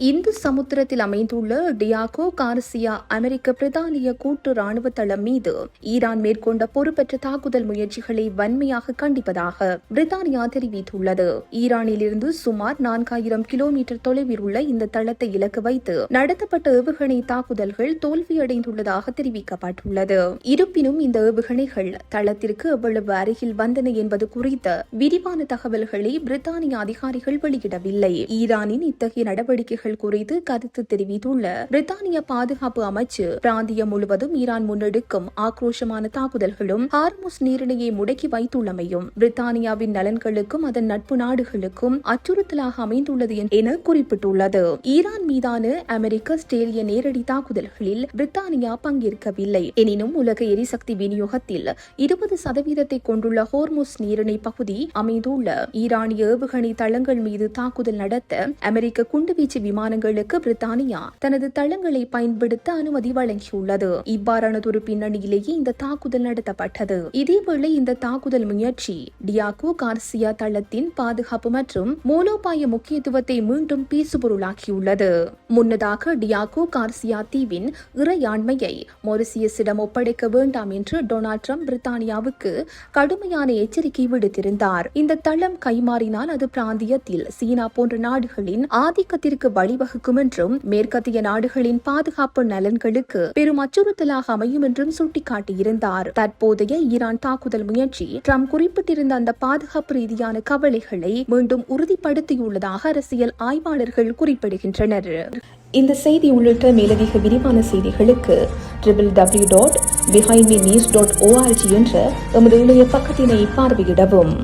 இந்து சமுத்திரத்தில் அமைந்துள்ள Diego Garcia அமெரிக்க பிரித்தானிய கூட்டு ராணுவ தளம் மீது ஈரான் மேற்கொண்ட பொறுப்பற்ற தாக்குதல் முயற்சிகளை வன்மையாக கண்டிப்பதாக பிரித்தானியா தெரிவித்துள்ளது. ஈரானிலிருந்து சுமார் 4000 கிலோமீட்டர் தொலைவில் உள்ள இந்த தளத்தை இலக்கு வைத்து நடத்தப்பட்ட ஏவுகணை தாக்குதல்கள் தோல்வியடைந்துள்ளதாக தெரிவிக்கப்பட்டுள்ளது. இருப்பினும் இந்த ஏவுகணைகள் தளத்திற்கு எவ்வளவு அருகில் வந்தன என்பது குறித்த விரிவான தகவல்களை பிரித்தானிய அதிகாரிகள் வெளியிடவில்லை. ஈரானின் இத்தகைய நடவடிக்கைகள் குறித்து கருத்து தெரிவித்துள்ள பிரித்தானிய பாதுகாப்பு அமைச்சு, பிராந்தியம் முழுவதும் ஈரான் முன்னெடுக்கும் ஆக்ரோஷமான தாக்குதல்களும் ஹார்முஸ் நீரிணையை முடக்கி வைத்துள்ளமையும் பிரித்தானியாவின் நலன்களுக்கும் அதன் நட்பு நாடுகளுக்கும் அச்சுறுத்தலாக அமைந்துள்ளது என குறிப்பிட்டுள்ளது. ஈரான் மீதான அமெரிக்க ஆஸ்திரேலிய நேரடி தாக்குதல்களில் பிரித்தானியா பங்கேற்கவில்லை. எனினும் உலக எரிசக்தி விநியோகத்தில் 20% கொண்டுள்ள ஹோர்முஸ் நீரிணை பகுதி அமைந்துள்ள ஈரானிய ஏவுகணை தளங்கள் மீது தாக்குதல் நடத்த அமெரிக்க குண்டுவீச்சு விமானங்களுக்கு பிரித்தானியா தனது தளங்களை பயன்படுத்த அனுமதி வழங்கியுள்ளது. இவ்வாறானதொரு பின்னணியிலேயே இந்த தாக்குதல் நடத்தப்பட்டது. இதேவேளை இந்த தாக்குதல் முயற்சி டியாகோ கார்சியா தளத்தின் பாதுகாப்பு மற்றும் மூலோபாய முக்கியத்துவத்தை மீண்டும் பேசுபொருளாக்கியுள்ளது. முன்னதாக டியாகோ கார்சியா தீவின் இறையாண்மையை மொரிசியஸிடம் ஒப்படைக்க வேண்டாம் என்று டொனால்ட் ட்ரம்ப் பிரித்தானியாவுக்கு கடுமையான எச்சரிக்கை விடுத்திருந்தார். இந்த தளம் கைமாறினால் அது பிராந்தியத்தில் சீனா போன்ற நாடுகளின் ஆதிக்கத்திற்கு வழிவகுக்கும் என்றும் மேற்கத்திய நாடுகளின் பாதுகாப்பு நலன்களுக்கு பெரும் அச்சுறுத்தலாக அமையும் என்றும் சுட்டிக்காட்டியிருந்தார். தற்போதைய ஈரான் தாக்குதல் முயற்சி ட்ரம்ப் குறிப்பிட்டிருந்த அந்த பாதுகாப்பு ரீதியான கவலைகளை மீண்டும் உறுதிப்படுத்தியுள்ளதாக அரசியல் ஆய்வாளர்கள் குறிப்பிடுகின்றனர். இந்த செய்தி உள்ளிட்ட மேலதிக விரிவான செய்திகளுக்கு www.behindmenews.org என்ற எமது இணைய பக்கத்தினை பார்வையிடவும்.